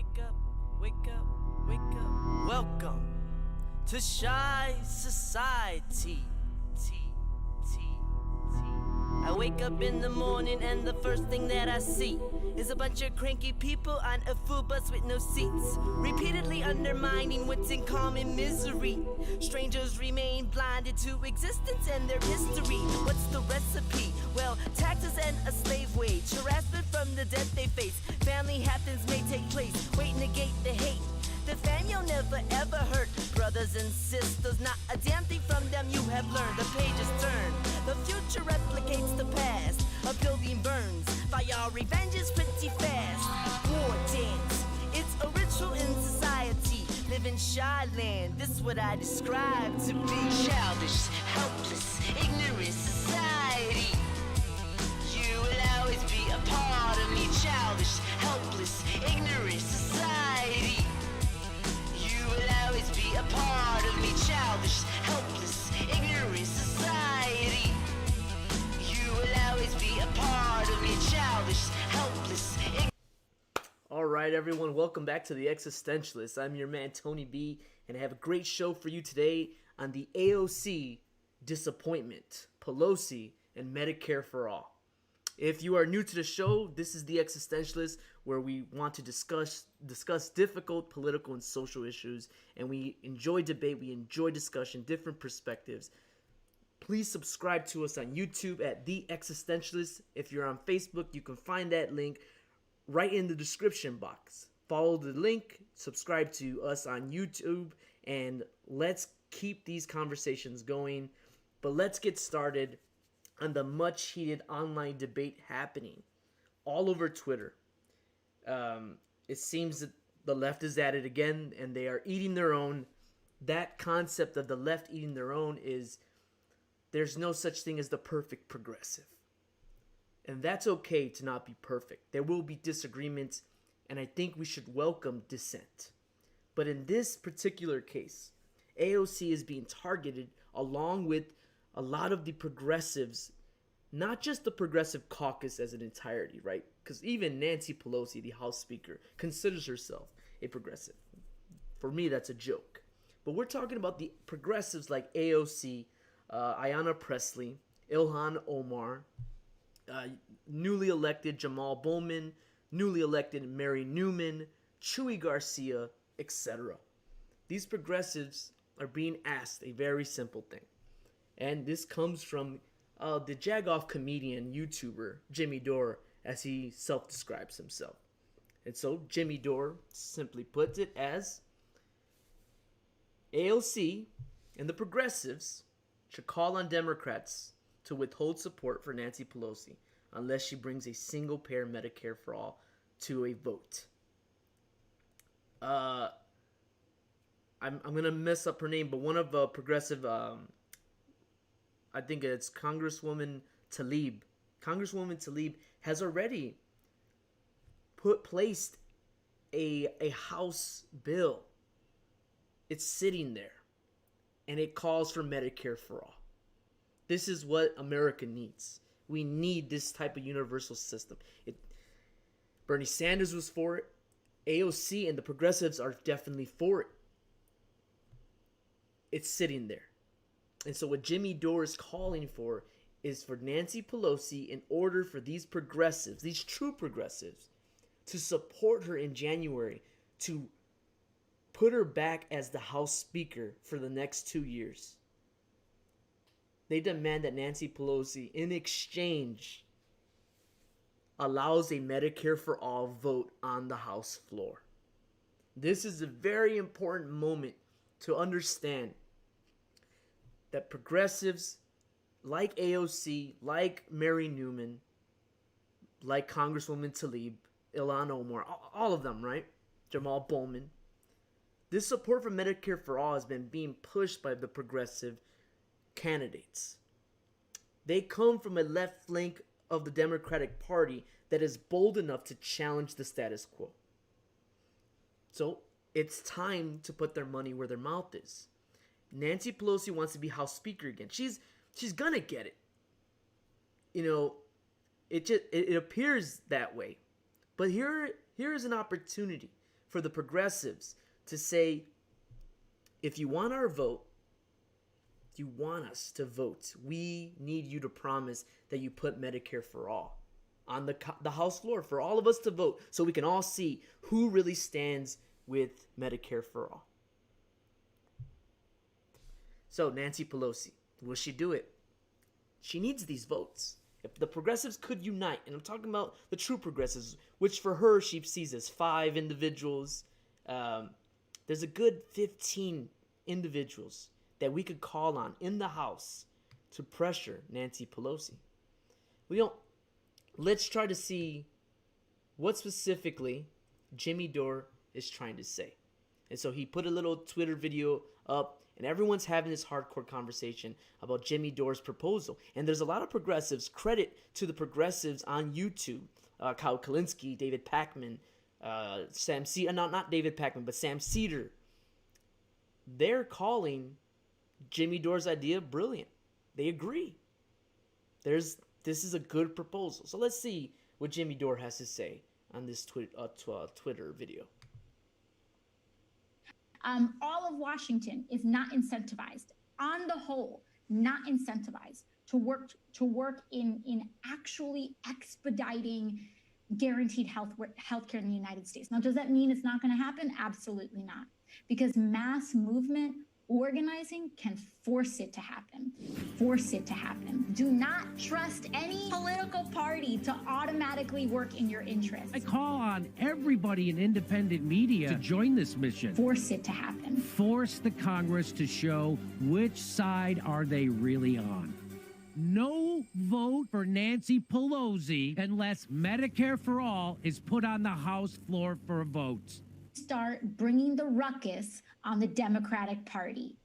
Wake up, wake up, wake up. Welcome to Shy Society. I wake up in the morning and the first thing that I see is a bunch of cranky people on a full bus with no seats, repeatedly undermining what's in common misery. Strangers remain blinded to existence and their history. What's the recipe? Well, taxes and a slave wage, harassment from the debt they face. Family happenings may take place, wait, negate the hate. Defend you'll never ever hurt brothers and sisters. Not a damn thing from them you have learned. The pages turn, the future replicates the past. A building burns, fire revenge is pretty fast. War dance, it's a ritual in society. Live in shy land, this is what I describe to be childish, helpless, ignorant society. You will always be a part of me. Childish, helpless, ignorant society. Will always be a part of me. Childish, helpless, ignorant society. You will always be a part of me. Childish, helpless, Alright everyone, welcome back to the Existentialists. I'm your man Tony B, and I have a great show for you today on the AOC disappointment, Pelosi, and Medicare for all. If you are new to the show, this is the Existentialists, where we want to discuss difficult political and social issues, and we enjoy debate, we enjoy discussion, different perspectives. Please subscribe to us on YouTube at The Existentialists. If you're on Facebook, you can find that link right in the description box. Follow the link, subscribe to us on YouTube, and let's keep these conversations going. But let's get started on the much heated online debate happening all over Twitter. It seems that the left is at it again, and they are eating their own. That concept of the left eating their own is there's no such thing as the perfect progressive. And that's okay to not be perfect. There will be disagreements, and I think we should welcome dissent. But in this particular case, AOC is being targeted along with a lot of the progressives, not just the progressive caucus as an entirety, right? Because even Nancy Pelosi, the House Speaker, considers herself a progressive. For me, that's a joke. But we're talking about the progressives like AOC, Ayanna Pressley, Ilhan Omar, newly elected Jamal Bowman, newly elected Mary Newman, Chuy Garcia, etc. These progressives are being asked a very simple thing. And this comes from the Jagoff comedian, YouTuber, Jimmy Dore, as he self-describes himself. And so Jimmy Dore simply puts it as AOC and the progressives should call on Democrats to withhold support for Nancy Pelosi unless she brings a single-payer Medicare for all to a vote. I'm going to mess up her name, but one of progressive... I think it's Congresswoman Tlaib. Congresswoman Tlaib has already placed a House bill. It's sitting there, and it calls for Medicare for all. This is what America needs. We need this type of universal system. Bernie Sanders was for it. AOC and the progressives are definitely for it. It's sitting there. And so what Jimmy Dore is calling for is for Nancy Pelosi, in order for these progressives, these true progressives, to support her in January, to put her back as the House Speaker for the next 2 years. They demand that Nancy Pelosi, in exchange, allows a Medicare for all vote on the House floor. This is a very important moment to understand that progressives like AOC, like Mary Newman, like Congresswoman Tlaib, Ilhan Omar, all of them, right? Jamal Bowman. This support for Medicare for all has been being pushed by the progressive candidates. They come from a left flank of the Democratic Party that is bold enough to challenge the status quo. So it's time to put their money where their mouth is. Nancy Pelosi wants to be House Speaker again. She's gonna get it. You know, it appears that way. But here is an opportunity for the progressives to say, if you want our vote, if you want us to vote, we need you to promise that you put Medicare for all on the House floor for all of us to vote so we can all see who really stands with Medicare for all. So Nancy Pelosi, will she do it? She needs these votes. If the progressives could unite, and I'm talking about the true progressives, which for her she sees as 5 individuals, there's a good 15 individuals that we could call on in the House to pressure Nancy Pelosi. Let's try to see what specifically Jimmy Dore is trying to say. And so he put a little Twitter video up, and everyone's having this hardcore conversation about Jimmy Dore's proposal. And there's a lot of progressives, credit to the progressives on YouTube, Kyle Kalinske, David Pakman, Sam Cedar, not David Pakman, but Sam Cedar. They're calling Jimmy Dore's idea brilliant. They agree. This is a good proposal. So let's see what Jimmy Dore has to say on this Twitter video. All of Washington is not incentivized, on the whole, not incentivized to work in actually expediting guaranteed health care in the United States. Now, does that mean it's not going to happen? Absolutely not. Because mass movement organizing can force it to happen. Force it to happen. Do not trust any political party to automatically work in your interest. I call on everybody in independent media to join this mission. Force it to happen. Force the Congress to show which side are they really on. No vote for Nancy Pelosi unless Medicare for all is put on the House floor for a vote. Start bringing the ruckus on the Democratic Party.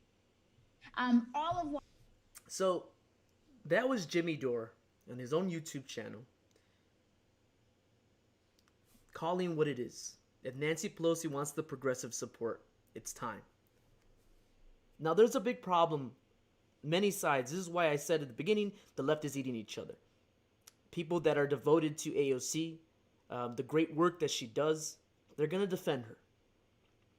So that was Jimmy Dore on his own YouTube channel calling what it is. If Nancy Pelosi wants the progressive support, it's time. Now there's a big problem. Many sides. This is why I said at the beginning, the left is eating each other. People that are devoted to AOC, the great work that she does, they're going to defend her.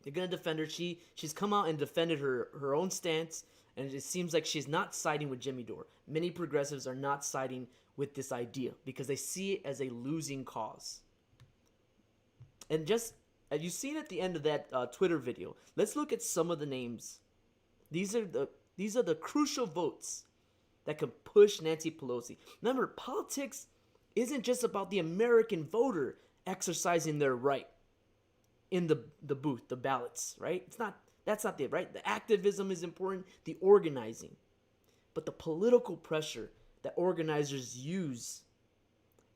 They're going to defend her. She's come out and defended her own stance, and it seems like she's not siding with Jimmy Dore. Many progressives are not siding with this idea because they see it as a losing cause. And just as you see it at the end of that Twitter video, let's look at some of the names. These are the crucial votes that can push Nancy Pelosi. Remember, politics isn't just about the American voter exercising their right in the booth, the ballots, right? That's not it, right? The activism is important, the organizing. But the political pressure that organizers use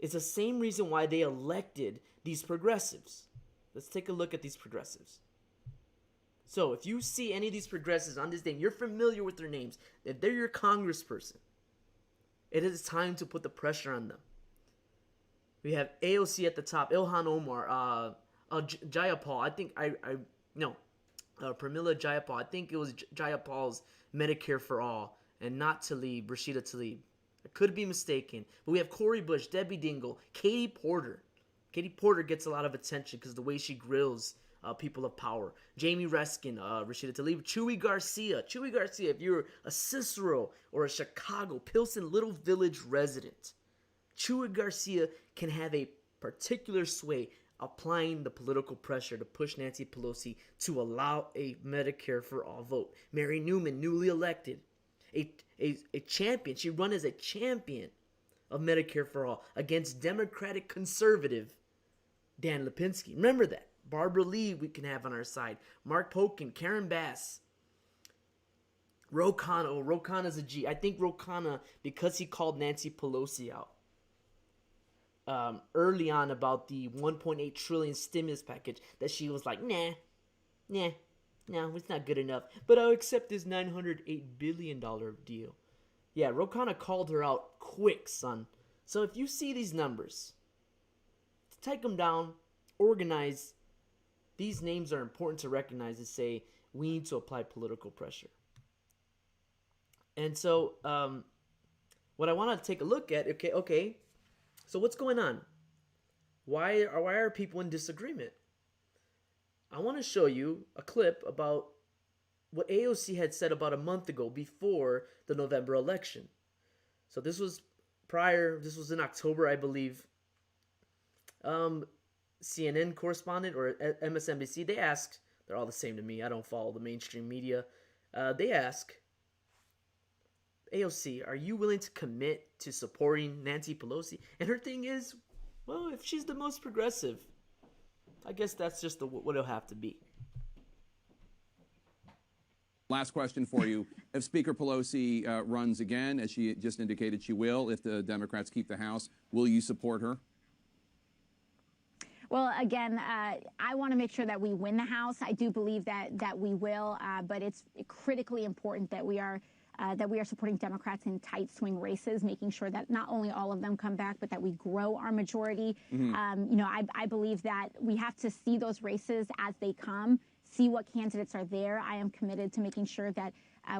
is the same reason why they elected these progressives. Let's take a look at these progressives. So if you see any of these progressives on this day, and you're familiar with their names, if they're your congressperson, it is time to put the pressure on them. We have AOC at the top, Ilhan Omar, Jayapal, Pramila Jayapal. I think it was Jayapal's Medicare for All, and not Tlaib, Rashida Tlaib. I could be mistaken. But we have Cori Bush, Debbie Dingell, Katie Porter. Katie Porter gets a lot of attention because of the way she grills people of power. Jamie Raskin, Rashida Tlaib, Chewy Garcia. Chewy Garcia, if you're a Cicero or a Chicago, Pilsen Little Village resident, Chewy Garcia can have a particular sway applying the political pressure to push Nancy Pelosi to allow a Medicare for all vote. Mary Newman, newly elected, a champion. She ran as a champion of Medicare for all against Democratic conservative Dan Lipinski. Remember that. Barbara Lee we can have on our side. Mark Pokin, Karen Bass. Ro Khanna. Oh, Ro Khanna's a G. I think Ro Khanna, because he called Nancy Pelosi out early on about the 1.8 trillion stimulus package, that she was like, no, it's not good enough. But I'll accept this $908 billion deal. Yeah, Ro Khanna called her out quick, son. So if you see these numbers, take them down, organize. These names are important to recognize and say, we need to apply political pressure. And so what I want to take a look at, okay, so what's going on? Why are people in disagreement? I want to show you a clip about what AOC had said about a month ago before the November election. So this was in October, I believe. CNN correspondent or MSNBC, they asked, they're all the same to me, I don't follow the mainstream media. They ask, AOC, are you willing to commit to supporting Nancy Pelosi? And her thing is, well, if she's the most progressive, I guess that's just what it'll have to be. Last question for you. If Speaker Pelosi runs again, as she just indicated she will, if the Democrats keep the House, will you support her? Well, again, I want to make sure that we win the House. I do believe that we will, but it's critically important that we are supporting Democrats in tight swing races, making sure that not only all of them come back, but that we grow our majority. I believe that we have to see those races as they come, see what candidates are there. I am committed to making sure that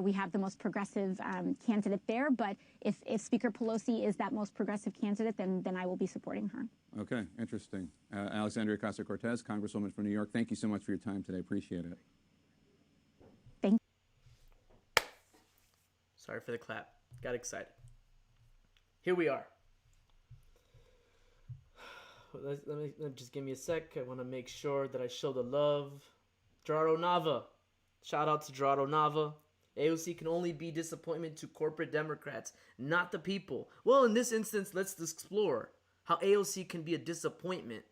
we have the most progressive candidate there. But if Speaker Pelosi is that most progressive candidate, then I will be supporting her. Okay, interesting. Alexandria Ocasio-Cortez, Congresswoman from New York, thank you so much for your time today. Appreciate it. Thank you. Sorry for the clap. Got excited. Here we are. Let me just give me a sec. I want to make sure that I show the love. Gerardo Nava. Shout out to Gerardo Nava. AOC can only be disappointment to corporate Democrats, not the people. Well, in this instance, let's explore how AOC can be a disappointment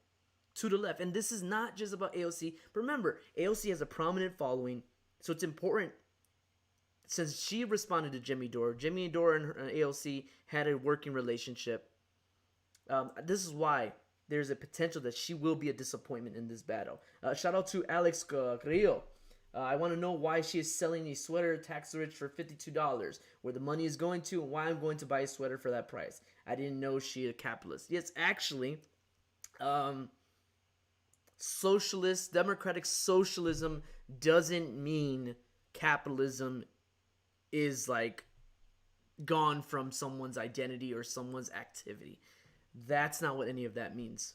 to the left. And this is not just about AOC. But remember, AOC has a prominent following, so it's important. Since she responded to Jimmy Dore and AOC had a working relationship. This is why there's a potential that she will be a disappointment in this battle. Shout out to Alex Carrillo. I want to know why she is selling a sweater tax rich for $52, where the money is going to, and why I'm going to buy a sweater for that price. I didn't know she's a capitalist. Yes, actually, socialist, democratic socialism doesn't mean capitalism is like gone from someone's identity or someone's activity. That's not what any of that means.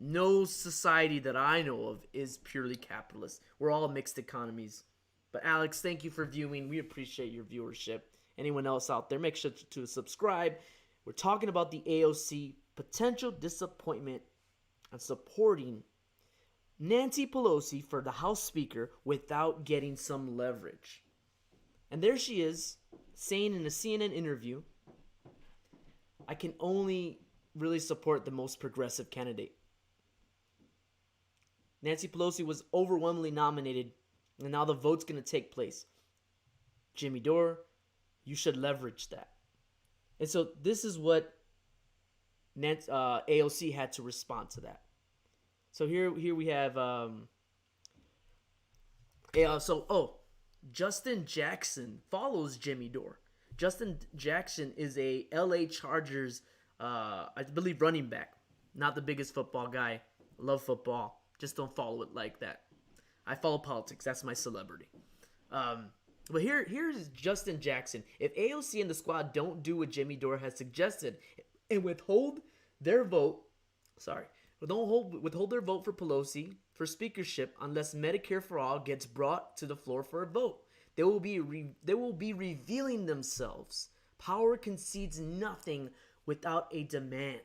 No society that I know of is purely capitalist. We're all mixed economies. But Alex, thank you for viewing. We appreciate your viewership. Anyone else out there, make sure to subscribe. We're talking about the AOC potential disappointment on supporting Nancy Pelosi for the House Speaker without getting some leverage. And there she is, saying in a CNN interview, I can only really support the most progressive candidate. Nancy Pelosi was overwhelmingly nominated, and now the vote's going to take place. Jimmy Dore, you should leverage that. And so this is what AOC had to respond to that. So here we have Justin Jackson follows Jimmy Dore. Justin Jackson is a LA Chargers, I believe, running back. Not the biggest football guy. Love football. Just don't follow it like that. I follow politics. That's my celebrity. But here's Justin Jackson. If AOC and the squad don't do what Jimmy Dore has suggested and withhold their vote, withhold their vote for Pelosi for speakership unless Medicare for All gets brought to the floor for a vote, they will be revealing themselves. Power concedes nothing without a demand.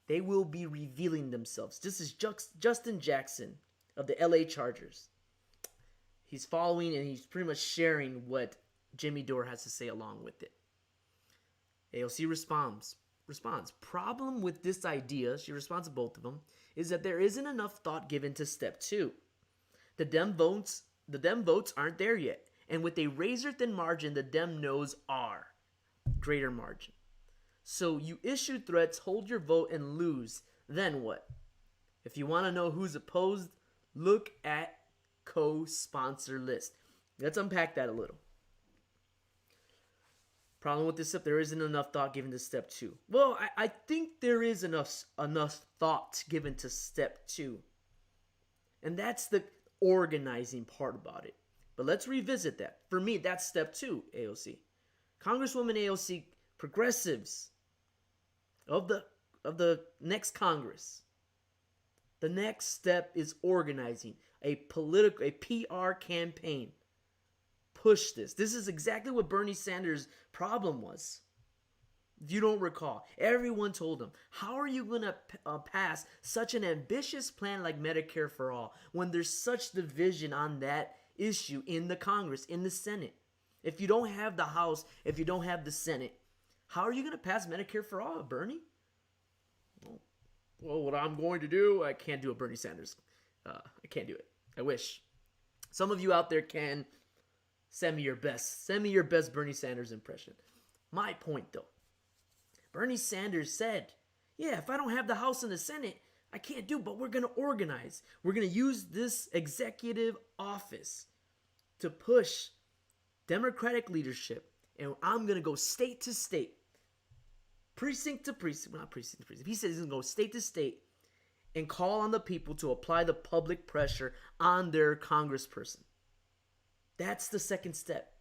They will be revealing themselves. This is Justin Jackson of the LA Chargers. He's following and he's pretty much sharing what Jimmy Dore has to say along with it. AOC responds. Problem with this idea, she responds to both of them, is that there isn't enough thought given to step 2. The Dem votes aren't there yet. And with a razor-thin margin, the Dem no's are. Greater margin. So you issue threats, hold your vote, and lose. Then what? If you want to know who's opposed, look at co-sponsor list. Let's unpack that a little. Problem with this step, there isn't enough thought given to step 2. Well, I think there is enough thought given to step 2. And that's the organizing part about it. But let's revisit that. For me, that's step 2, AOC. Congresswoman AOC, progressives of the next Congress, The next step is organizing a PR campaign. Push this. This is exactly what Bernie Sanders' problem was. If you don't recall, everyone told him, how are you going to pass such an ambitious plan like Medicare for All when there's such division on that issue in the Congress, in the Senate? If you don't have the House, if you don't have the Senate, how are you going to pass Medicare for All, Bernie? Well, what I'm going to do, I can't do a Bernie Sanders. I can't do it. I wish. Some of you out there can. Send me your best. Send me your best Bernie Sanders impression. My point, though. Bernie Sanders said, yeah, if I don't have the House and the Senate, I can't do, but we're going to organize. We're going to use this executive office to push Democratic leadership, and I'm going to go state to state, precinct to precinct, not precinct to precinct. He says he's going to go state to state and call on the people to apply the public pressure on their congressperson. That's the second step.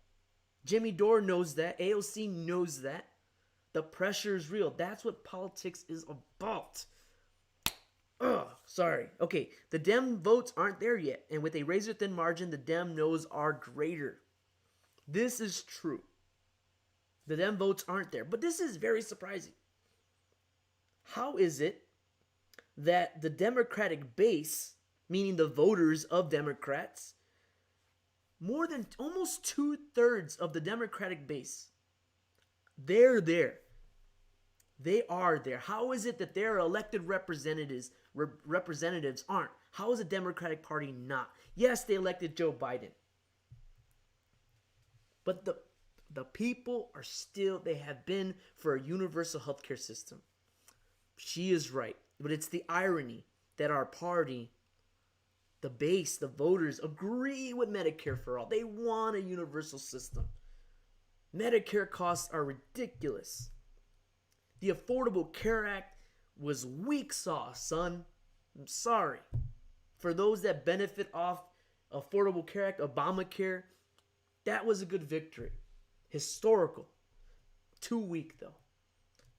Jimmy Dore knows that. AOC knows that. The pressure is real. That's what politics is about. Sorry. Okay, the Dem votes aren't there yet. And with a razor-thin margin, the Dem no's are greater. This is true. The Dem votes aren't there. But this is very surprising. How is it that the Democratic base, meaning the voters of Democrats, more than almost 2/3 of the Democratic base, they're there. They are there. How is it that their elected representatives aren't? How is the Democratic Party not? Yes, they elected Joe Biden. But the people are still, they have been for a universal healthcare system. She is right. But it's the irony that our party, the base, the voters agree with Medicare for all. They want a universal system. Medicare costs are ridiculous. The Affordable Care Act was weak sauce, son. I'm sorry. For those that benefit off Affordable Care Act, Obamacare, that was a good victory. Historical. Too weak, though.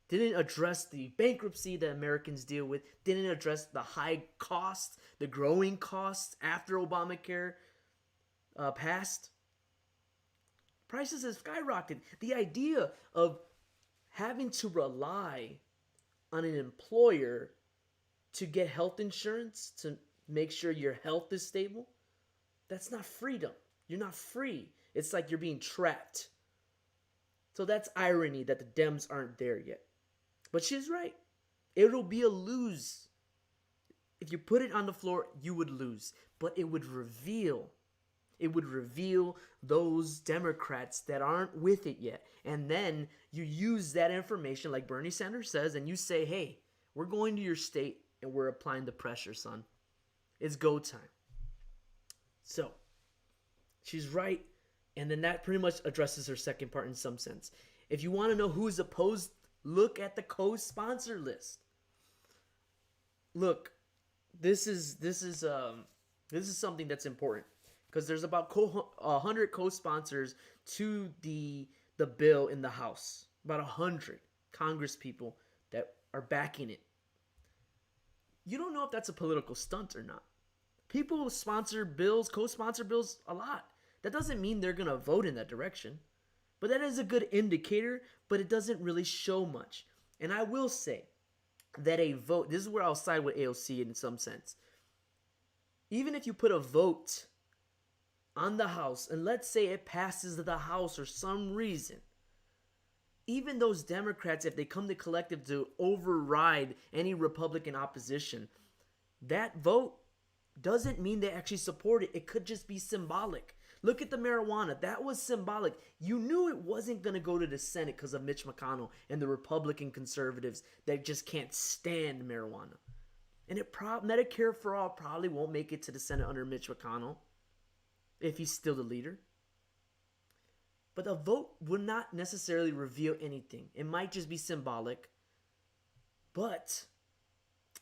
Didn't address the bankruptcy that Americans deal with. Didn't address the high costs, the growing costs after Obamacare passed. Prices have skyrocketed. The idea of having to rely on an employer to get health insurance, to make sure your health is stable, that's not freedom. You're not free. It's like you're being trapped. So that's irony that the Dems aren't there yet. But she's right. It'll be a lose. If you put it on the floor, you would lose. But it would reveal those Democrats that aren't with it yet. And then you use that information, like Bernie Sanders says, and you say, hey, we're going to your state and we're applying the pressure, son. It's go time. So, she's right. And then that pretty much addresses her second part in some sense. If you want to know who's opposed, look at the co-sponsor list. Look, this is something that's important because there's about 100 co-sponsors to the bill in the House. About 100 Congress people that are backing it. You don't know if that's a political stunt or not. People sponsor bills, co-sponsor bills a lot. That doesn't mean they're going to vote in that direction. But that is a good indicator, but it doesn't really show much. And I will say that a vote, this is where I'll side with AOC in some sense. Even if you put a vote on the House, and let's say it passes the House for some reason, even those Democrats, if they come to collective to override any Republican opposition, that vote doesn't mean they actually support it. It could just be symbolic. Look at the marijuana. That was symbolic. You knew it wasn't going to go to the Senate because of Mitch McConnell and the Republican conservatives that just can't stand marijuana. And Medicare for All probably won't make it to the Senate under Mitch McConnell if he's still the leader. But a vote would not necessarily reveal anything. It might just be symbolic. But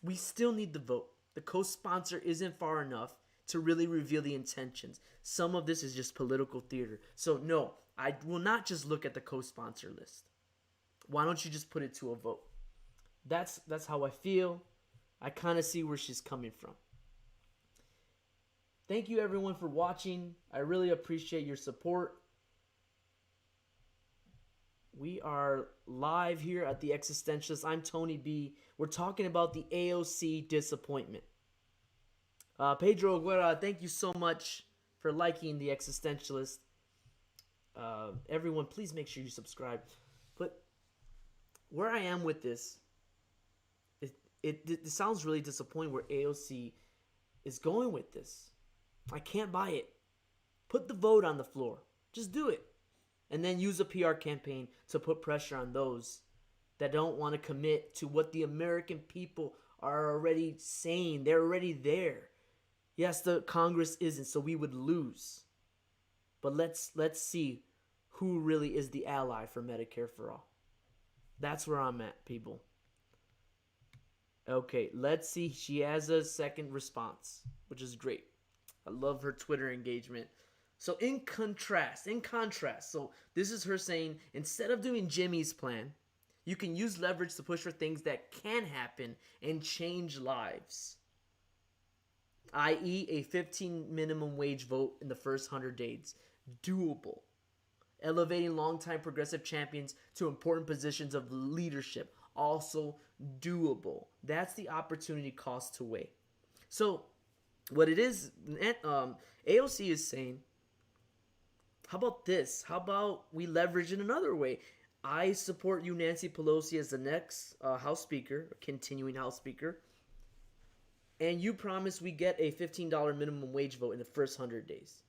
we still need the vote. The co-sponsor isn't far enough to really reveal the intentions. Some of this is just political theater. So no, I will not just look at the co-sponsor list. Why don't you just put it to a vote? That's how I feel. I kind of see where she's coming from. Thank you everyone for watching. I really appreciate your support. We are live here at the Existentialists. I'm Tony B. We're talking about the AOC disappointment. Pedro Aguera, thank you so much for liking the Existentialist. Everyone, please make sure you subscribe. But where I am with this, it sounds really disappointing where AOC is going with this. I can't buy it. Put the vote on the floor. Just do it. And then use a PR campaign to put pressure on those that don't want to commit to what the American people are already saying. They're already there. Yes, the Congress isn't, so we would lose. But let's see who really is the ally for Medicare for all. That's where I'm at, people. Okay, let's see. She has a second response, which is great. I love her Twitter engagement. So in contrast, so this is her saying, instead of doing Jimmy's plan, you can use leverage to push for things that can happen and change lives. I.e. a 15 minimum wage vote in the first 100 days. Doable. Elevating longtime progressive champions to important positions of leadership. Also doable. That's the opportunity cost to weigh. So what it is, AOC is saying, how about this? How about we leverage in another way? I support you, Nancy Pelosi, as the next House Speaker, continuing House Speaker. And you promise we get a $15 minimum wage vote in the first 100 days.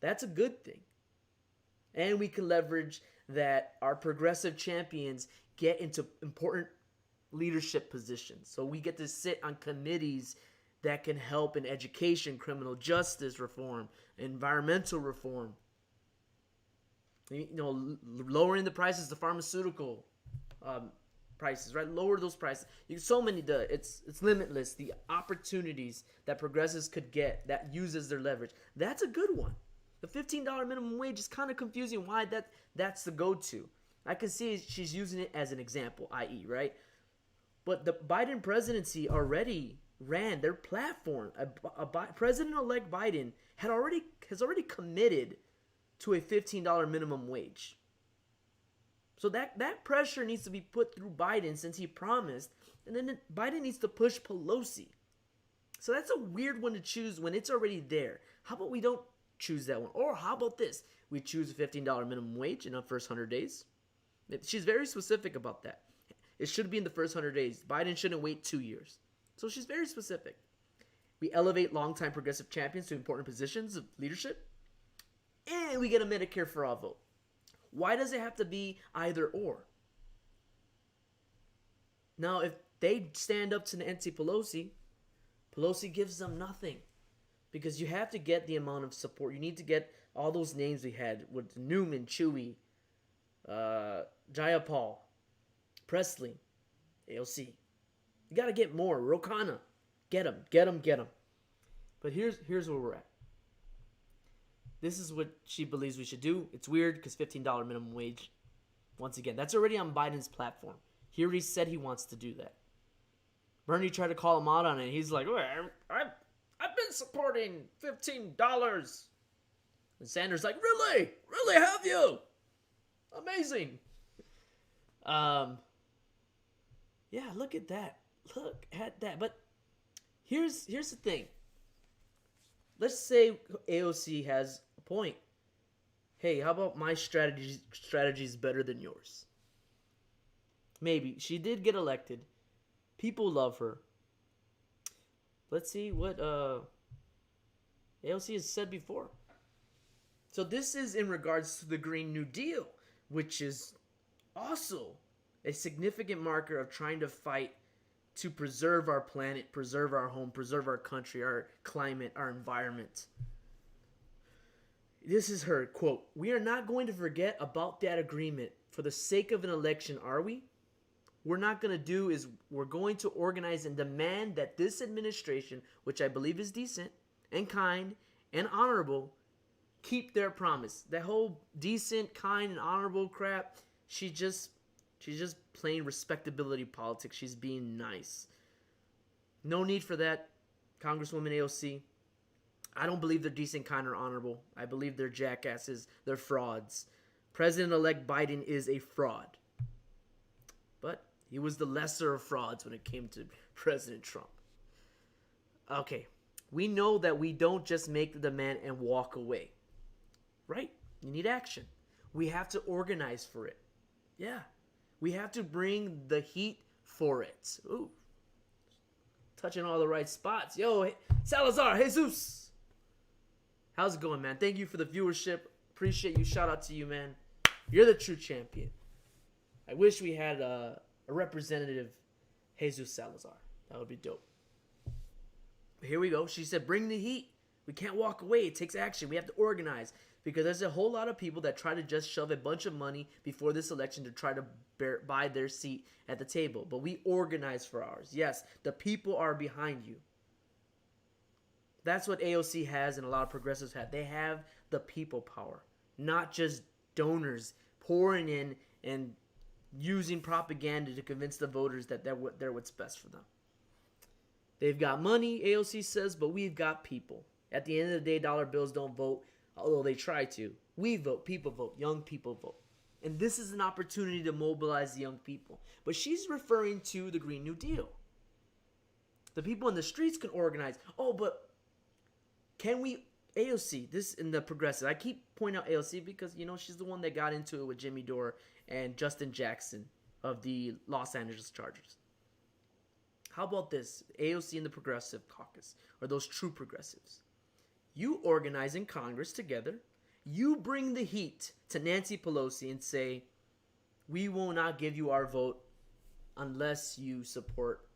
That's a good thing. And we can leverage that our progressive champions get into important leadership positions. So we get to sit on committees that can help in education, criminal justice reform, environmental reform. You know, lowering the prices of pharmaceutical prices, right? Lower those prices. So many. It's limitless. The opportunities that progressives could get that uses their leverage. That's a good one. The $15 minimum wage is kind of confusing. Why that's the go-to. I can see she's using it as an example, i.e., right? But the Biden presidency already ran their platform. President-elect Biden has already committed to a $15 minimum wage. So that pressure needs to be put through Biden since he promised, and then Biden needs to push Pelosi. So that's a weird one to choose when it's already there. How about we don't choose that one? Or how about this? We choose a $15 minimum wage in the first 100 days. She's very specific about that. It should be in the first 100 days. Biden shouldn't wait 2 years. So she's very specific. We elevate longtime progressive champions to important positions of leadership. And we get a Medicare for all vote. Why does it have to be either or? Now, if they stand up to Nancy Pelosi, Pelosi gives them nothing. Because you have to get the amount of support. You need to get all those names we had with Newman, Chewy, Jayapal, Presley, AOC. You got to get more. Ro Khanna. Get them. But here's where we're at. This is what she believes we should do. It's weird because $15 minimum wage. Once again, that's already on Biden's platform. He already said he wants to do that. Bernie tried to call him out on it. He's like, I've been supporting $15. And Sanders like, really? Really have you? Amazing. Yeah, look at that. Look at that. But here's the thing. Let's say AOC has a point. Hey, how about my strategy is better than yours? Maybe. She did get elected. People love her. Let's see what AOC has said before. So this is in regards to the Green New Deal, which is also a significant marker of trying to fight to preserve our planet, preserve our home, preserve our country, our climate, our environment. This is her quote. We are not going to forget about that agreement for the sake of an election, are we? We're not going to do is we're going to organize and demand that this administration, which I believe is decent and kind and honorable, keep their promise. That whole decent, kind, and honorable crap, she's just playing respectability politics. She's being nice. No need for that, Congresswoman AOC. I don't believe they're decent, kind, or honorable. I believe they're jackasses. They're frauds. President-elect Biden is a fraud. But he was the lesser of frauds when it came to President Trump. Okay, we know that we don't just make the demand and walk away. Right? You need action. We have to organize for it. Yeah. We have to bring the heat for it. Ooh. Touching all the right spots. Yo, Salazar, Jesus. How's it going, man? Thank you for the viewership. Appreciate you. Shout out to you, man. You're the true champion. I wish we had a representative, Jesus Salazar. That would be dope. But here we go. She said, bring the heat. We can't walk away. It takes action. We have to organize. Because there's a whole lot of people that try to just shove a bunch of money before this election to try to buy their seat at the table. But we organize for ours. Yes, the people are behind you. That's what AOC has and a lot of progressives have. They have the people power. Not just donors pouring in and using propaganda to convince the voters that they're what's best for them. They've got money, AOC says, but we've got people. At the end of the day, dollar bills don't vote. Although they try to. We vote, people vote, young people vote. And this is an opportunity to mobilize the young people. But she's referring to the Green New Deal. The people in the streets can organize. Oh, but can we, AOC, this in the progressive, I keep pointing out AOC because, you know, she's the one that got into it with Jimmy Dore and Justin Jackson of the Los Angeles Chargers. How about this? AOC and the Progressive Caucus, or those true progressives. You organize in Congress together. You bring the heat to Nancy Pelosi and say, we will not give you our vote unless you support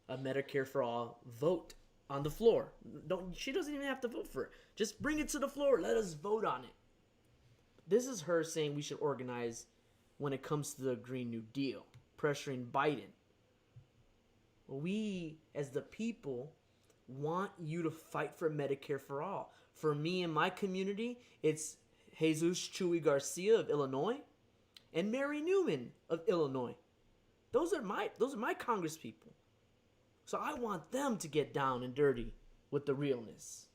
a Medicare for all vote on the floor. She doesn't even have to vote for it. Just bring it to the floor. Let us vote on it. This is her saying we should organize when it comes to the Green New Deal, pressuring Biden. We, as the people, want you to fight for Medicare for all. For me and my community, it's Jesus Chuy Garcia of Illinois and Mary Newman of Illinois. Those are my Congress people. So I want them to get down and dirty with the realness.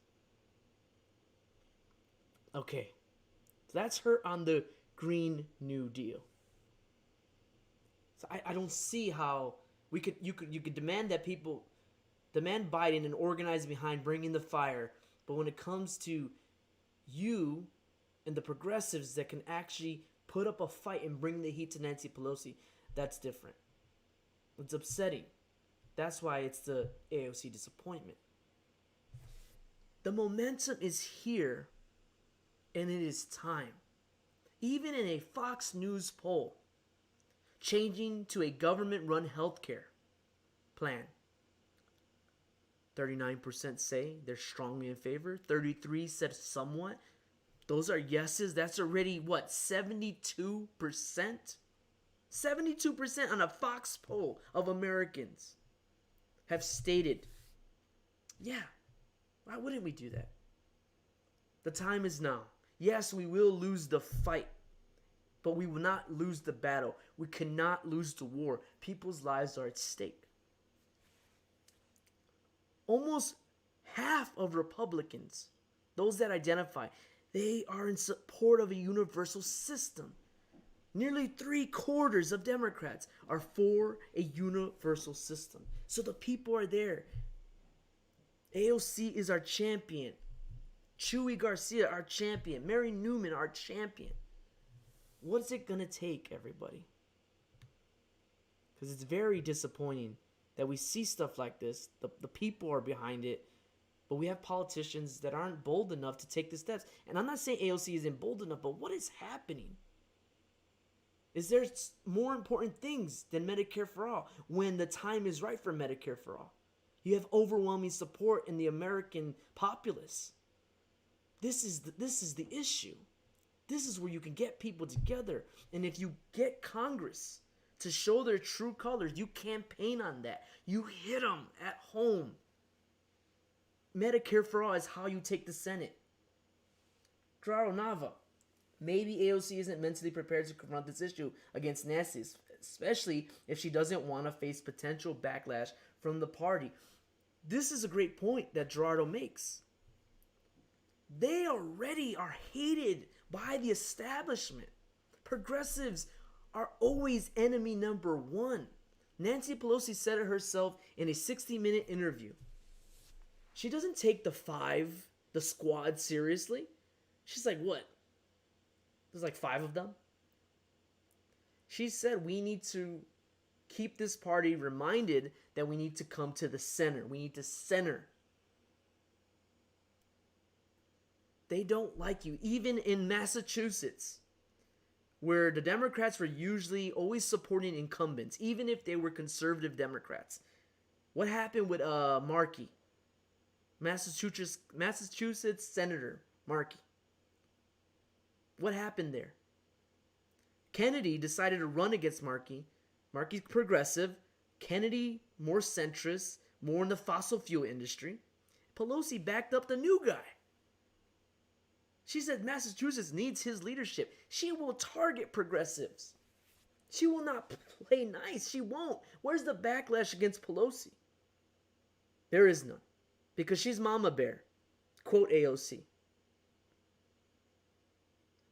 Okay. So that's her on the Green New Deal. So I don't see how you could demand that people demand Biden and organize behind bringing the fire. But when it comes to you and the progressives that can actually put up a fight and bring the heat to Nancy Pelosi, that's different. It's upsetting. That's why it's the AOC disappointment. The momentum is here, and it is time. Even in a Fox News poll, changing to a government-run healthcare plan, 39% say they're strongly in favor. 33% said somewhat. Those are yeses. That's already, what, 72%? 72% on a Fox poll of Americans have stated, yeah, why wouldn't we do that? The time is now. Yes, we will lose the fight, but we will not lose the battle. We cannot lose the war. People's lives are at stake. Almost half of Republicans, those that identify, they are in support of a universal system. Nearly 3/4 of Democrats are for a universal system. So the people are there. AOC is our champion. Chuy Garcia, our champion. Mary Newman, our champion. What's it going to take, everybody? Because it's very disappointing that we see stuff like this. The people are behind it. But we have politicians that aren't bold enough to take the steps. And I'm not saying AOC isn't bold enough, but what is happening? Is there more important things than Medicare for all when the time is right for Medicare for all? You have overwhelming support in the American populace. This is the issue. This is where you can get people together. And if you get Congress to show their true colors, you campaign on that. You hit them at home. Medicare for all is how you take the Senate. Claro Nava. Maybe AOC isn't mentally prepared to confront this issue against Nancy, especially if she doesn't want to face potential backlash from the party. this is a great point that Gerardo makes. They already are hated by the establishment. Progressives are always enemy number one. Nancy Pelosi said it herself in a 60-minute interview. She doesn't take the squad, seriously. She's like, what? There's like 5 of them? She said we need to keep this party reminded that we need to come to the center. We need to center. They don't like you. Even in Massachusetts, where the Democrats were usually always supporting incumbents, even if they were conservative Democrats. What happened with Markey? Massachusetts Senator Markey. What happened there? Kennedy decided to run against Markey. Markey's progressive. Kennedy more centrist, more in the fossil fuel industry. Pelosi backed up the new guy. She said Massachusetts needs his leadership. She will target progressives. She will not play nice. She won't. Where's the backlash against Pelosi? There is none. Because she's Mama Bear. Quote AOC.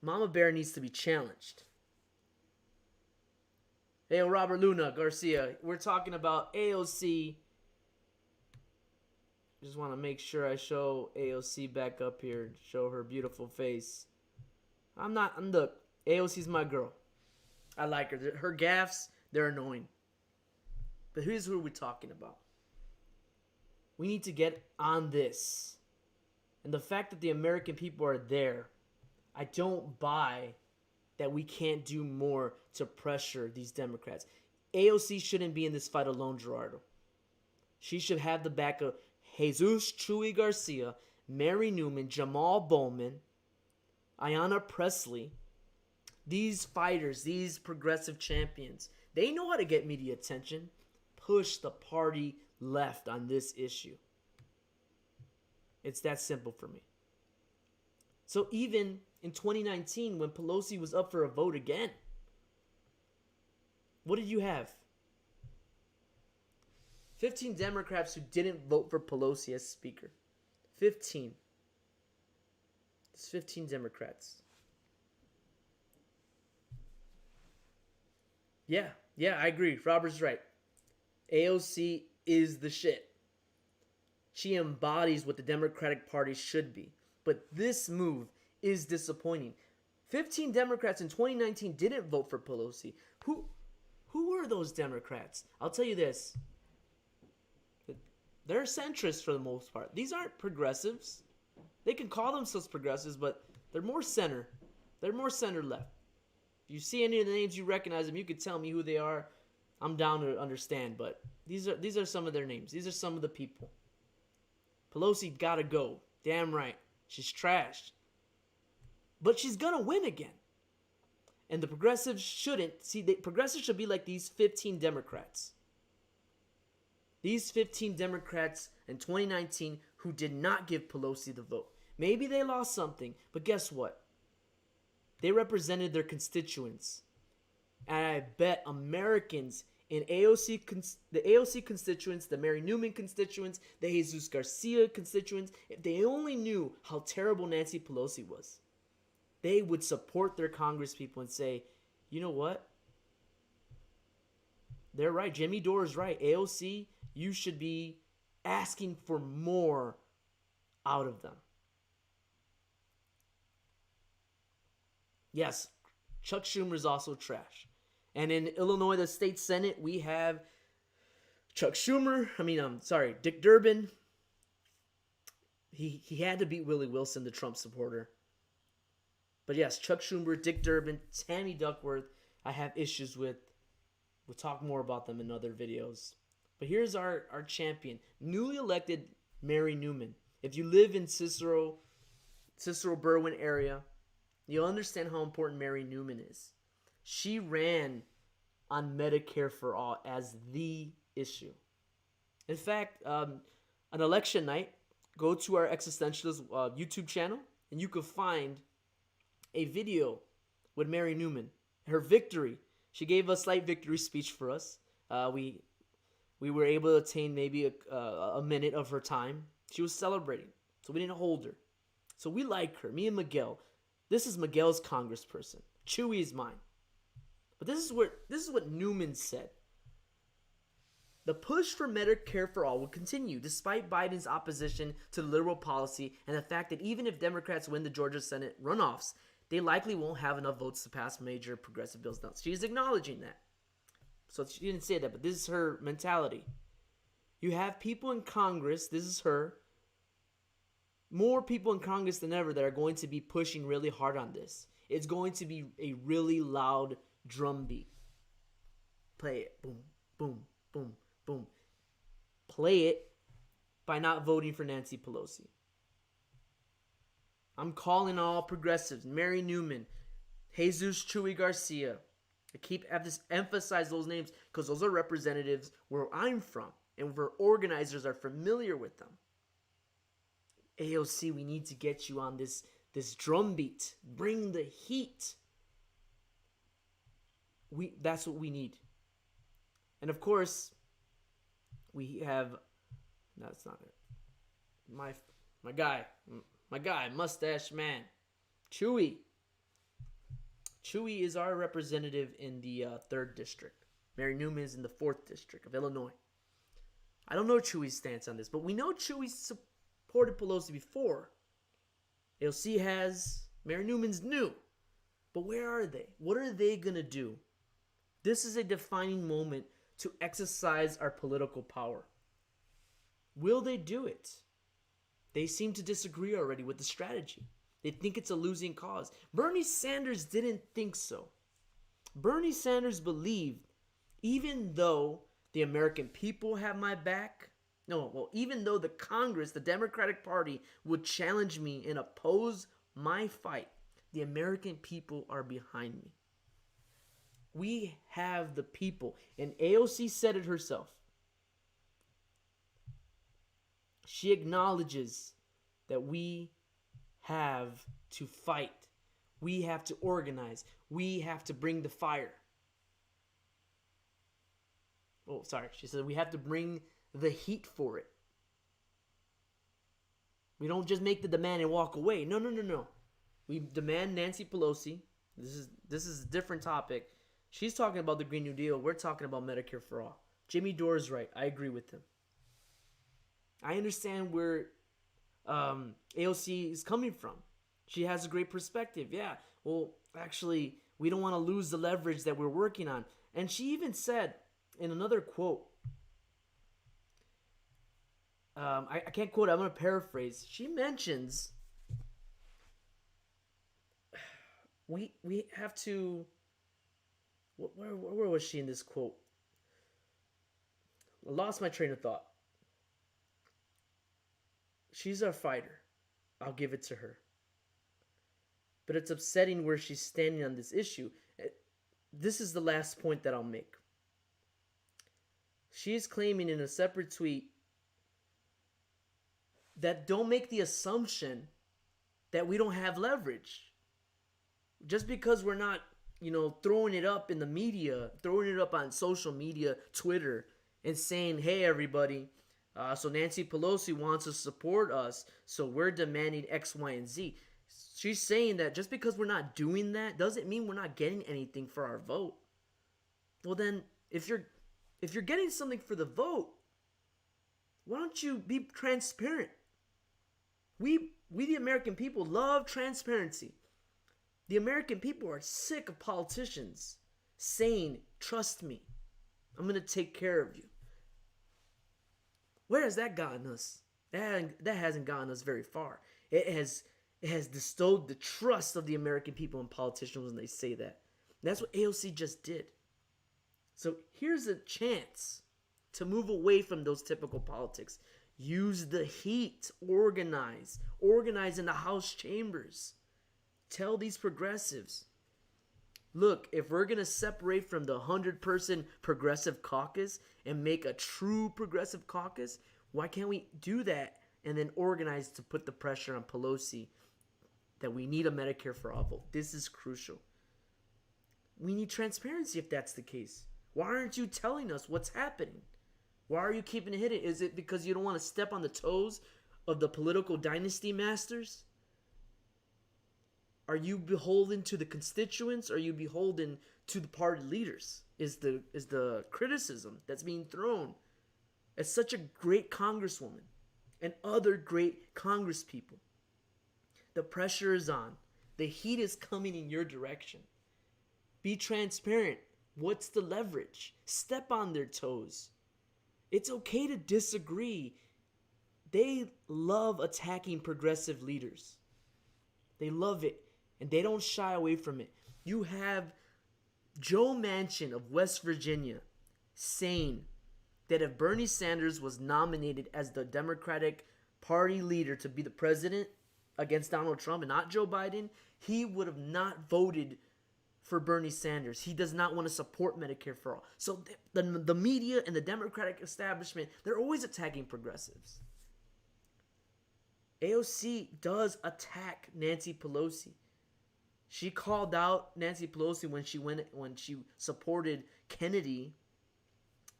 Mama Bear needs to be challenged. Hey, Robert Luna Garcia. We're talking about AOC. Just want to make sure I show AOC back up here. Show her beautiful face. Look, AOC's my girl. I like her. Her gaffes, they're annoying. But here's who we're talking about. We need to get on this. And the fact that the American people are there, I don't buy that we can't do more to pressure these Democrats. AOC shouldn't be in this fight alone, Gerardo. She should have the back of Jesus Chuy Garcia, Mary Newman, Jamal Bowman, Ayanna Pressley. These fighters, these progressive champions, they know how to get media attention. Push the party left on this issue. It's that simple for me. So even in 2019, when Pelosi was up for a vote again, what did you have? 15 Democrats who didn't vote for Pelosi as Speaker. 15. It's 15 Democrats. Yeah, I agree. Robert's right. AOC is the shit. She embodies what the Democratic Party should be. But this move is disappointing. 15 Democrats in 2019 didn't vote for Pelosi. Who were those Democrats? I'll tell you this. They're centrists for the most part. These aren't progressives. They can call themselves progressives, but they're more center. They're more center left. If you see any of the names, you recognize them, you could tell me who they are. I'm down to understand, but these are some of their names. These are some of the people. Pelosi gotta go. Damn right. She's trashed. But she's gonna win again. And the progressives shouldn't. See, the progressives should be like these 15 Democrats. These 15 Democrats in 2019 who did not give Pelosi the vote. Maybe they lost something, but guess what? They represented their constituents. And I bet Americans in the AOC constituents, the Mary Newman constituents, the Jesus Garcia constituents, if they only knew how terrible Nancy Pelosi was, they would support their congresspeople and say, you know what? They're right. Jimmy Dore is right. AOC, you should be asking for more out of them. Yes, Chuck Schumer is also trash. And in Illinois, the state Senate, we have Dick Durbin. He had to beat Willie Wilson, the Trump supporter. But yes, Chuck Schumer, Dick Durbin, Tammy Duckworth, I have issues with. We'll talk more about them in other videos. But here's our champion, newly elected Mary Newman. If you live in Cicero Berwyn area, you'll understand how important Mary Newman is. She ran on Medicare for all as the issue. In fact, an election night, go to our Existentialists YouTube channel, and you could find a video with Mary Newman. Her victory. She gave a slight victory speech for us. We We were able to attain maybe a minute of her time. She was celebrating, so we didn't hold her. So we like her. Me and Miguel. This is Miguel's congressperson. Chewy is mine. But this is what Newman said. The push for Medicare for all will continue despite Biden's opposition to liberal policy and the fact that even if Democrats win the Georgia Senate runoffs, they likely won't have enough votes to pass major progressive bills. Now, she's acknowledging that. So she didn't say that, but this is her mentality. You have people in Congress, this is her, more people in Congress than ever that are going to be pushing really hard on this. It's going to be a really loud drum beat. Play it. Boom, boom, boom, boom. Play it by not voting for Nancy Pelosi. I'm calling all progressives. Mary Newman, Jesus Chuy Garcia. I have to emphasize those names because those are representatives where I'm from and where organizers are familiar with them. AOC, we need to get you on this drumbeat. Bring the heat. That's what we need. And of course, we have, no, that's not it. My guy, mustache man, Chewy. Chewy is our representative in the 3rd district. Mary Newman is in the 4th district of Illinois. I don't know Chewy's stance on this, but we know Chewy supported Pelosi before. AOC has, Mary Newman's new. But where are they? What are they going to do? This is a defining moment to exercise our political power. Will they do it? They seem to disagree already with the strategy. They think it's a losing cause. Bernie Sanders didn't think so. Bernie Sanders believed, even though the American people have my back, even though the Congress, the Democratic Party, would challenge me and oppose my fight, the American people are behind me. We have the people. And AOC said it herself. She acknowledges that we have to fight. We have to organize. We have to bring the fire. Oh, sorry. She said we have to bring the heat for it. We don't just make the demand and walk away. No. We demand Nancy Pelosi. This is a different topic. She's talking about the Green New Deal. We're talking about Medicare for all. Jimmy Dore's right. I agree with him. I understand where AOC is coming from. She has a great perspective. Yeah, well, actually, we don't want to lose the leverage that we're working on. And she even said in another quote, I can't quote it, I'm going to paraphrase. She mentions we have to, where was she in this quote? I lost my train of thought. She's our fighter. I'll give it to her. But it's upsetting where she's standing on this issue. This is the last point that I'll make. She's claiming in a separate tweet that don't make the assumption that we don't have leverage. Just because we're not, throwing it up in the media, throwing it up on social media, Twitter, and saying, hey, everybody, so Nancy Pelosi wants to support us, so we're demanding X, Y, and Z. She's saying that just because we're not doing that doesn't mean we're not getting anything for our vote. Well then, if you're getting something for the vote, why don't you be transparent? We the American people love transparency. The American people are sick of politicians saying, trust me, I'm going to take care of you. Where has that gotten us? That hasn't gotten us very far. It has bestowed the trust of the American people in politicians when they say that. And that's what AOC just did. So here's a chance to move away from those typical politics. Use the heat. Organize in the House chambers. Tell these progressives, look, if we're going to separate from the 100-person progressive caucus and make a true progressive caucus, why can't we do that and then organize to put the pressure on Pelosi that we need a Medicare for all vote? This is crucial. We need transparency if that's the case. Why aren't you telling us what's happening? Why are you keeping it hidden? Is it because you don't want to step on the toes of the political dynasty masters? Are you beholden to the constituents? Are you beholden to the party leaders? Is the criticism that's being thrown at such a great congresswoman and other great congresspeople. The pressure is on. The heat is coming in your direction. Be transparent. What's the leverage? Step on their toes. It's okay to disagree. They love attacking progressive leaders. They love it, and they don't shy away from it. You have Joe Manchin of West Virginia saying that if Bernie Sanders was nominated as the Democratic Party leader to be the president against Donald Trump and not Joe Biden, he would have not voted for Bernie Sanders. He does not want to support Medicare for all. So the media and the Democratic establishment, they're always attacking progressives. AOC does attack Nancy Pelosi. She called out Nancy Pelosi when she supported Kennedy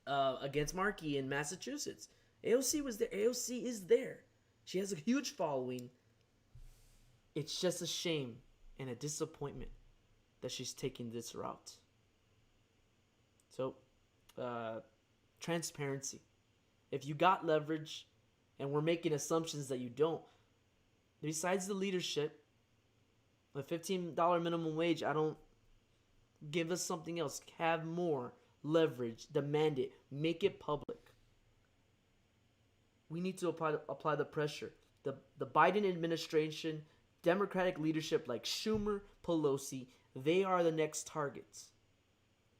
against Markey in Massachusetts. AOC was there. AOC is there. She has a huge following. It's just a shame and a disappointment that she's taking this route. So, transparency. If you got leverage, and we're making assumptions that you don't, besides the leadership, the $15 minimum wage, give us something else. Have more leverage. Demand it. Make it public. We need to apply the pressure. The Biden administration, Democratic leadership like Schumer, Pelosi, they are the next targets.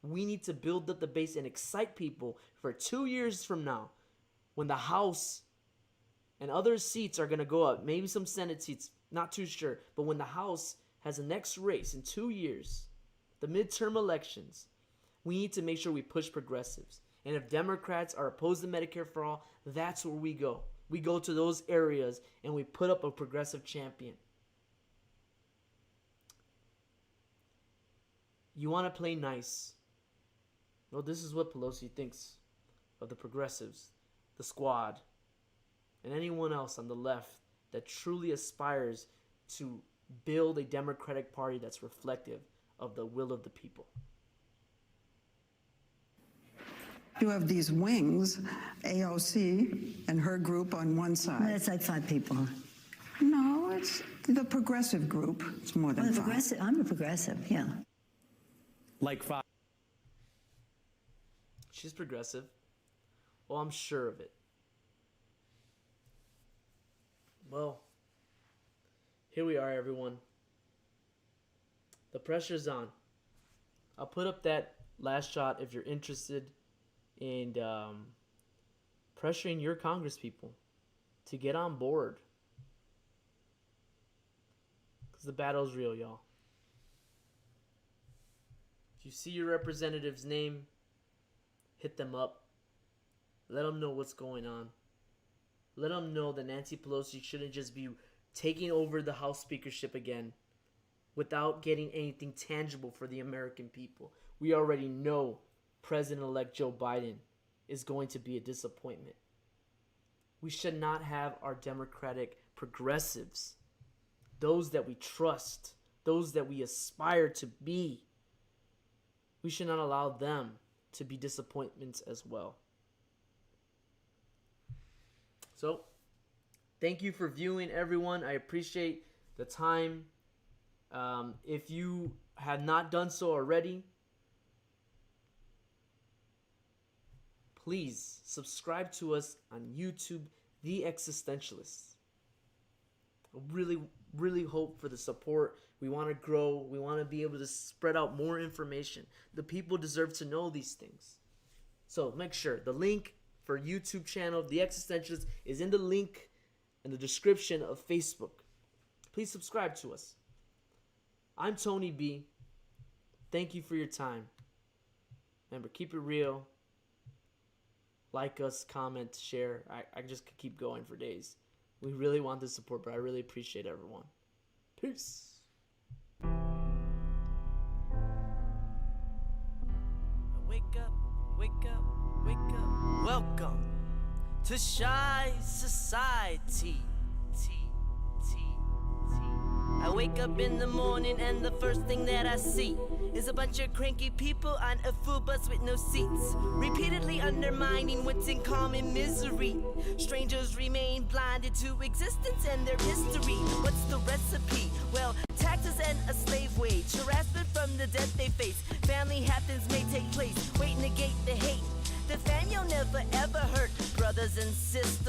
We need to build up the base and excite people for 2 years from now when the House and other seats are going to go up. Maybe some Senate seats, not too sure. But when the House has the next race in 2 years, the midterm elections, we need to make sure we push progressives. And if Democrats are opposed to Medicare for all, that's where we go. We go to those areas and we put up a progressive champion. You want to play nice. Well, this is what Pelosi thinks of the progressives, the squad, and anyone else on the left that truly aspires to build a Democratic Party that's reflective of the will of the people. You have these wings, AOC and her group on one side. It's like 5 people. No, it's the progressive group. It's more than 5. I'm a progressive, yeah. Like 5. She's progressive. Well, I'm sure of it. Well, here we are, everyone. The pressure's on. I'll put up that last shot if you're interested in pressuring your congresspeople to get on board. Because the battle's real, y'all. If you see your representative's name, hit them up. Let them know what's going on. Let them know that Nancy Pelosi shouldn't just be taking over the House speakership again without getting anything tangible for the American people. We already know President-elect Joe Biden is going to be a disappointment. We should not have our Democratic progressives, those that we trust, those that we aspire to be. We should not allow them to be disappointments as well. So, thank you for viewing, everyone. I appreciate the time. If you have not done so already, please subscribe to us on YouTube, The Existentialists. I really hope for the support. We want to grow. We want to be able to spread out more information. The people deserve to know these things. So make sure the link for YouTube channel, The Existentialists, is in the link in the description of Facebook. Please subscribe to us. I'm Tony B. Thank you for your time. Remember, keep it real. Like us, comment, share. I just could keep going for days. We really want the support, but I really appreciate everyone. Peace. Wake up, wake up, wake up. Welcome to Shy Society. I wake up in the morning and the first thing that I see is a bunch of cranky people on a full bus with no seats, repeatedly undermining what's in common misery. Strangers remain blinded to existence and their history. What's the recipe? Well, taxes and a slave wage.